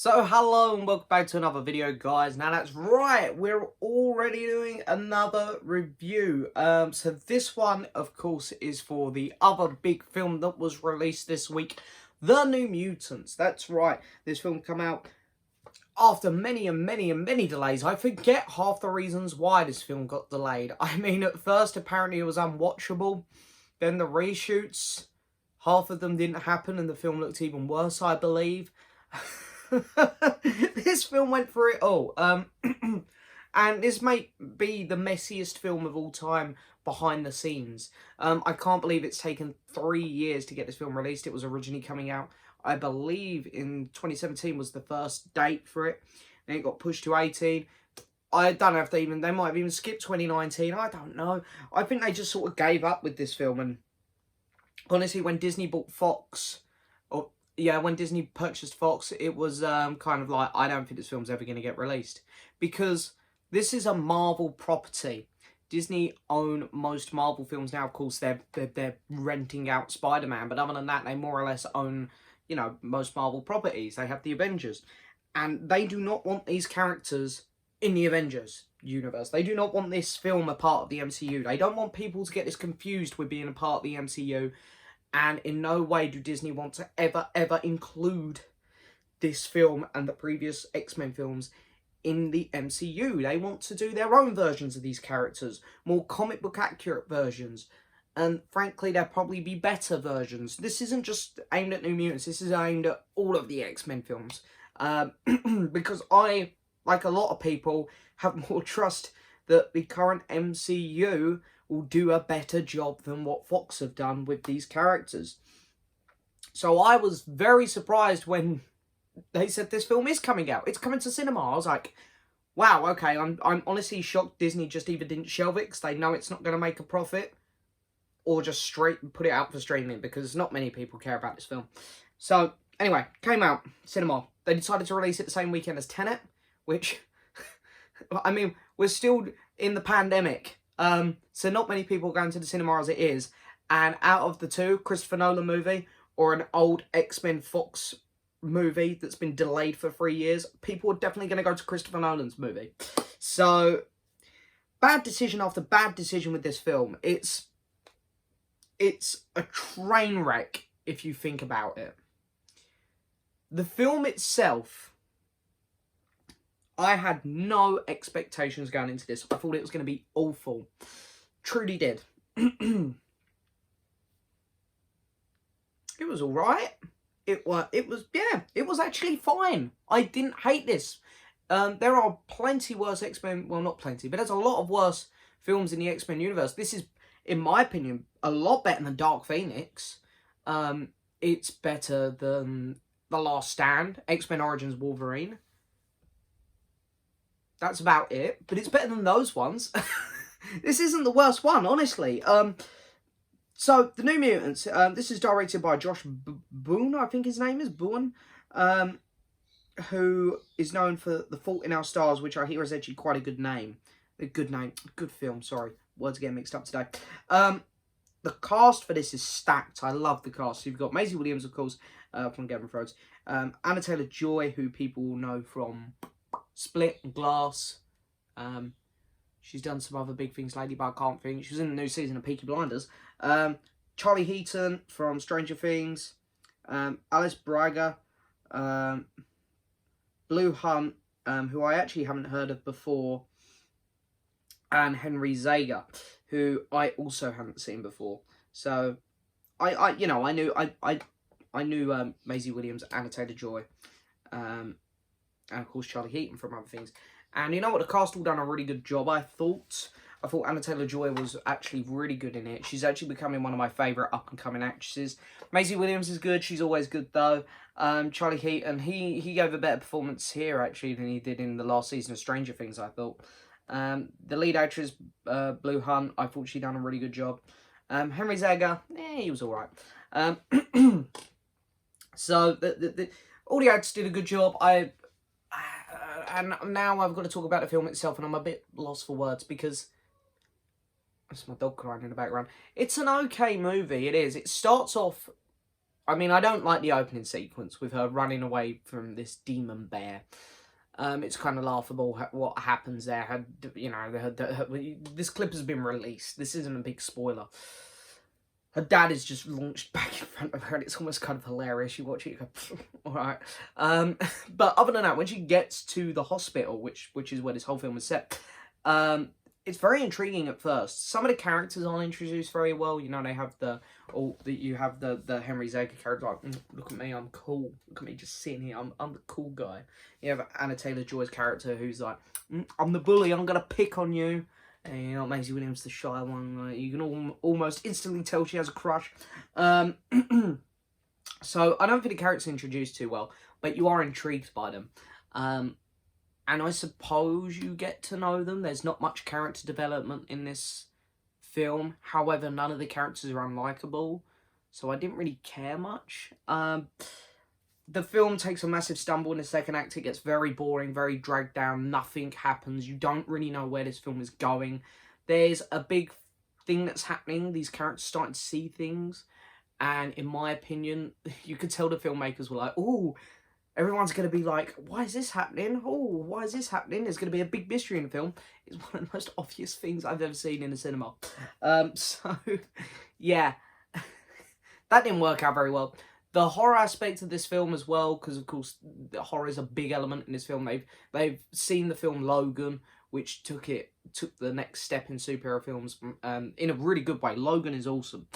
So hello and welcome back to another video, guys. Now that's right, we're already doing another review. So this one, of course, is for the other big film that was released this week, The New Mutants. That's right, this film came out after many and many and many delays. I forget half the reasons why this film got delayed. I mean, at first apparently it was unwatchable, then the reshoots, half of them didn't happen and the film looked even worse, I believe. This film went through it all. And this may be the messiest film of all time behind the scenes. I can't believe it's taken 3 years to get this film released. It was originally coming out, I believe, in 2017 was the first date for it. And it got pushed to 18. I don't know if they might have even skipped 2019. I don't know. I think they just sort of gave up with this film. And honestly, when Disney bought Fox, when Disney purchased Fox, it was kind of like, I don't think this film's ever going to get released. Because this is a Marvel property. Disney own most Marvel films now. Of course, they're renting out Spider-Man. But other than that, they more or less own, most Marvel properties. They have the Avengers. And they do not want these characters in the Avengers universe. They do not want this film a part of the MCU. They don't want people to get this confused with being a part of the MCU. And in no way do Disney want to ever include this film and the previous X-Men films in the MCU. They want to do their own versions of these characters, more comic book accurate versions. And frankly, there'll probably be better versions. This isn't just aimed at New Mutants, this is aimed at all of the X-Men films. Because I, like a lot of people, have more trust that the current MCU will do a better job than what Fox have done with these characters. So I was very surprised when they said this film is coming out. It's coming to cinema. I was like, wow, okay, I'm honestly shocked Disney just either didn't shelve it because they know it's not going to make a profit, or just straight put it out for streaming because not many people care about this film. So anyway, came out, cinema. They decided to release it the same weekend as Tenet, which, I mean, we're still in the pandemic. So not many people going to the cinema as it is. And out of the two, Christopher Nolan movie or an old X-Men Fox movie that's been delayed for 3 years, people are definitely going to go to Christopher Nolan's movie. So, bad decision after bad decision with this film. It's a train wreck if you think about it. The film itself, I had no expectations going into this. I thought it was going to be awful. Truly did. It was alright. It was actually fine. I didn't hate this. There are plenty worse X-Men, well, not plenty, but there's a lot of worse films in the X-Men universe. This is, in my opinion, a lot better than Dark Phoenix. It's better than The Last Stand, X-Men Origins Wolverine. That's about it, but it's better than those ones. This isn't the worst one, honestly. So, The New Mutants, this is directed by Josh Boone, I think his name is, Boone, who is known for The Fault in Our Stars, which I hear is actually quite a good name. Good film, sorry. Words getting mixed up today. The cast for this is stacked. I love the cast. You've got Maisie Williams, of course, from Game of Thrones. Anna Taylor-Joy, who people know from Split and Glass. She's done some other big things lately, but I can't think. She was in the new season of Peaky Blinders. Charlie Heaton from Stranger Things. Alice Braga. Blue Hunt, who I actually haven't heard of before. And Henry Zaga, who I also haven't seen before. So, I knew Maisie Williams, Anna Taylor-Joy, and of course Charlie Heaton from other things. And you know what? The cast all done a really good job, I thought. I thought Anna Taylor-Joy was actually really good in it. She's actually becoming one of my favourite up-and-coming actresses. Maisie Williams is good. She's always good, though. Charlie Heaton, he gave a better performance here, actually, than he did in the last season of Stranger Things, I thought. The lead actress, Blue Hunt, I thought she done a really good job. Henry Zaga, he was alright. So, all the actors did a good job. And now I've got to talk about the film itself, and I'm a bit lost for words because that's my dog crying in the background. It's an okay movie, it is. It starts off I mean, I don't like the opening sequence with her running away from this demon bear. It's kind of laughable what happens there. This clip has been released. This isn't a big spoiler. Her dad is just launched back in front of her, and it's almost kind of hilarious. You watch it, you go, all right. But other than that, when she gets to the hospital, which is where this whole film is set, it's very intriguing at first. Some of the characters aren't introduced very well. You know, they have the Henry Zaga character, like, look at me, I'm cool. Look at me just sitting here, I'm the cool guy. You have Anna Taylor-Joy's character who's like, I'm the bully, I'm gonna pick on you. And you know, Maisie Williams, the shy one, you can almost instantly tell she has a crush. So I don't think the characters are introduced too well, but you are intrigued by them. And I suppose you get to know them. There's not much character development in this film. However, none of the characters are unlikable, so I didn't really care much. The film takes a massive stumble in the second act. It gets very boring, very dragged down. Nothing happens. You don't really know where this film is going. There's a big thing that's happening. These characters starting to see things. And in my opinion, you could tell the filmmakers were like, oh, everyone's going to be like, why is this happening? Oh, why is this happening? There's going to be a big mystery in the film. It's one of the most obvious things I've ever seen in a cinema. So, yeah. That didn't work out very well. The horror aspect of this film as well, because of course the horror is a big element in this film. They've seen the film Logan, which took the next step in superhero films in a really good way. Logan is awesome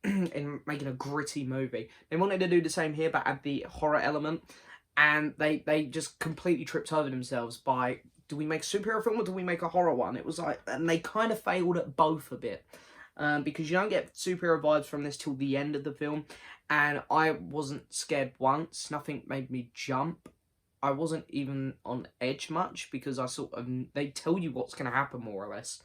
in making a gritty movie. They wanted to do the same here, but add the horror element, and they just completely tripped over themselves by, do we make a superhero film or do we make a horror one? It was like, and they kind of failed at both a bit. Because you don't get superhero vibes from this till the end of the film. And I wasn't scared once. Nothing made me jump. I wasn't even on edge much because I sort of, they tell you what's going to happen more or less.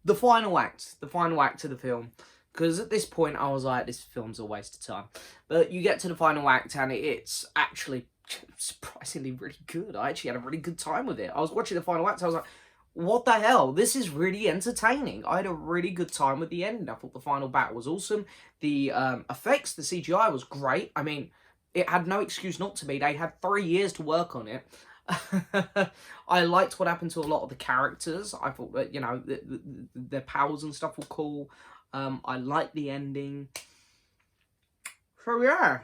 The final act of the film. Because at this point I was like, this film's a waste of time. But you get to the final act and it's actually surprisingly really good. I actually had a really good time with it. I was watching the final act, I was like, what the hell? This is really entertaining. I had a really good time with the end. I thought the final battle was awesome. The effects, the CGI was great. I mean, it had no excuse not to be. They had 3 years to work on it. I liked what happened to a lot of the characters. I thought that, you know, their powers and stuff were cool. I liked the ending. So, yeah.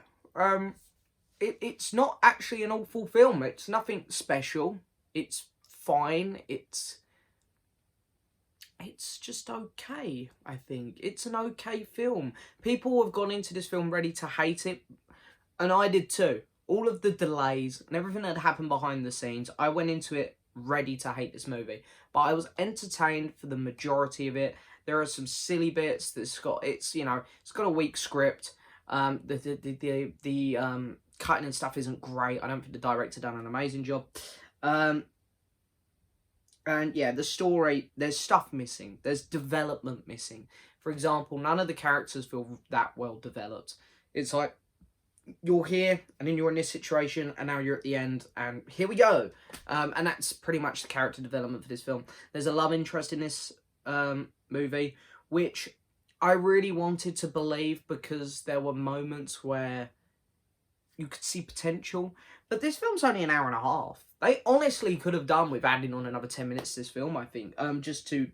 It's not actually an awful film. It's nothing special. It's fine. It's just okay, I think. It's an okay film. People have gone into this film ready to hate it, and I did too. All of the delays and everything that happened behind the scenes, I went into it ready to hate this movie. But I was entertained for the majority of it. There are some silly bits. It's got a weak script. The cutting and stuff isn't great. I don't think the director done an amazing job. And yeah, the story, there's stuff missing. There's development missing. For example, none of the characters feel that well developed. It's like, you're here, and then you're in this situation, and now you're at the end, and here we go. And that's pretty much the character development for this film. There's a love interest in this movie, which I really wanted to believe because there were moments where you could see potential. But this film's only an hour and a half. They honestly could have done with adding on another 10 minutes to this film, I think. Just to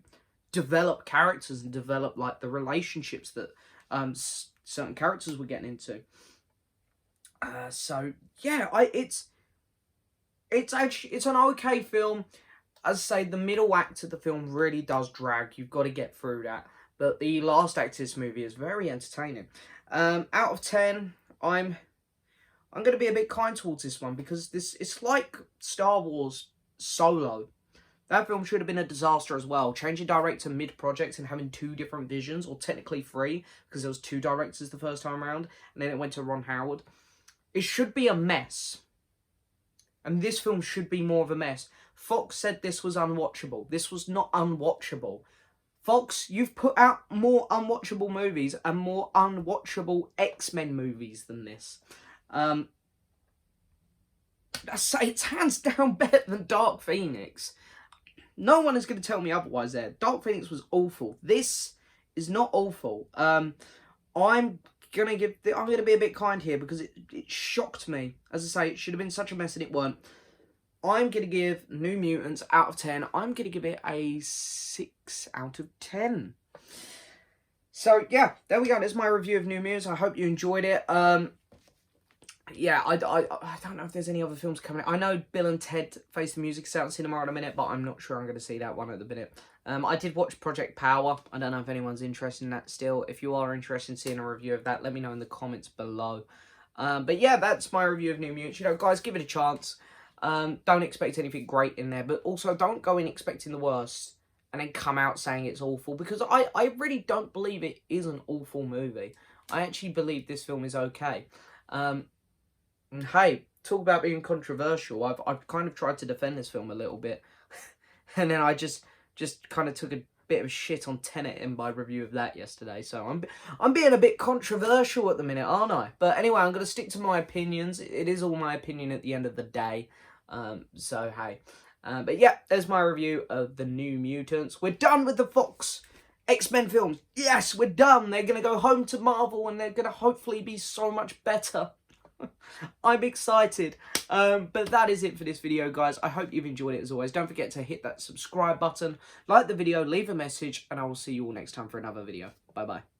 develop characters and develop, like, the relationships that certain characters were getting into. So, yeah, it's an okay film. As I say, the middle act of the film really does drag. You've got to get through that. But the last act of this movie is very entertaining. Out of 10, I'm going to be a bit kind towards this one because it's like Star Wars Solo. That film should have been a disaster as well. Changing director mid-project and having 2 different visions, or technically 3, because there was 2 directors the first time around, and then it went to Ron Howard. It should be a mess. And this film should be more of a mess. Fox said this was unwatchable. This was not unwatchable. Fox, you've put out more unwatchable movies and more unwatchable X-Men movies than this. I say it's hands down better than Dark Phoenix. No one is going to tell me otherwise there. Dark Phoenix was awful. This is not awful. I'm gonna be a bit kind here because it shocked me. As I say, it should have been such a mess and it weren't. I'm gonna give New Mutants out of 10. I'm gonna give it a 6 out of 10. So yeah, there we go. That's my review of New Mutants. I hope you enjoyed it. Yeah, I don't know if there's any other films coming out. I know Bill and Ted Face the Music is out in cinema in a minute, but I'm not sure I'm going to see that one at the minute. I did watch Project Power. I don't know if anyone's interested in that still. If you are interested in seeing a review of that, let me know in the comments below. But yeah, that's my review of New Mutants. You know, guys, give it a chance. Don't expect anything great in there, but also don't go in expecting the worst and then come out saying it's awful, because I really don't believe it is an awful movie. I actually believe this film is okay. And hey, talk about being controversial. I've kind of tried to defend this film a little bit, and then I just kind of took a bit of shit on Tenet in my review of that yesterday. So I'm being a bit controversial at the minute, aren't I? But anyway, I'm gonna stick to my opinions. It is all my opinion at the end of the day. So hey, but yeah, there's my review of the New Mutants. We're done with the Fox X-Men films. Yes, we're done. They're gonna go home to Marvel, and they're gonna hopefully be so much better. I'm excited. But that is it for this video, guys. I hope you've enjoyed it as always. Don't forget to hit that subscribe button, like the video, leave a message, and I will see you all next time for another video. Bye-bye.